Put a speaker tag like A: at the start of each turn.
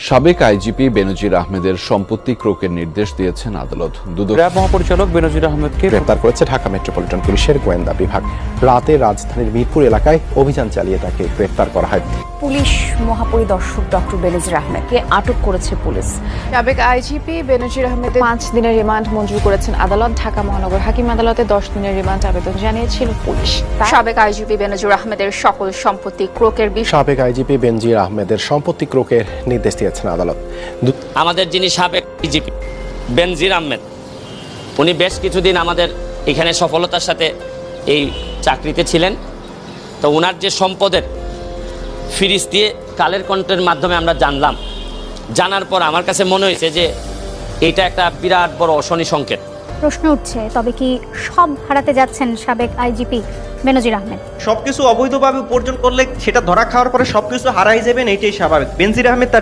A: সাবেক আইজিপি বেনজির আহমেদের সম্পত্তি ক্রোকের নির্দেশ দিয়েছেন আদালত।
B: র্যাব মহাপরিচালক বেনজির আহমেদকে
C: গ্রেপ্তার করেছে ঢাকা মেট্রোপলিটন পুলিশের গোয়েন্দা বিভাগ। রাতে রাজধানীর মিরপুর এলাকায় অভিযান চালিয়ে তাকে গ্রেপ্তার করা হয়।
D: পুলিশ মহাপরিদর্শক ডক্টর বেনজির আহমেদকে আটক করেছে পুলিশ।
E: সাবেক আইজিপি বেনজির আহমেদের
D: 5 দিনের রিমান্ড মঞ্জুর করেছেন আদালত। ঢাকা মহানগর হাকিম আদালতে 10 দিনের রিমান্ড আবেদন জানিয়েছিল পুলিশ।
E: সাবেক আইজিপি বেনজির আহমেদের সকল সম্পত্তি ক্রোকের বিষয়ে
C: সাবেক আইজিপি বেনজির আহমেদের সম্পত্তি ক্রোকের নির্দেশ দিয়েছেন আদালত।
F: আমাদের যিনি সাবেক আইজিপি বেনজির আহমেদ, উনি বেশ কিছুদিন আমাদের এখানে সফলতার সাথে এই চাকরিতে ছিলেন। তো ওনার যে সম্পদের ফিরিস দিয়ে কালের কণ্ঠের মাধ্যমে আমরা জানার পর আমার কাছে মনে হয়েছে যে এটা একটা বিরাট বড় অশনি সংকেত।
G: প্রশ্ন উঠছে, তবে কি সব হারাতে যাচ্ছেন সাবেক আইজিপি বেনজির আহমেদ?
H: সবকিছু অবৈধভাবে উপার্জন করলে সেটা ধরা খাওয়ার পরে সবকিছু হারাই যাবেন, এটাই স্বাভাবিক। বেনজির আহমেদ তার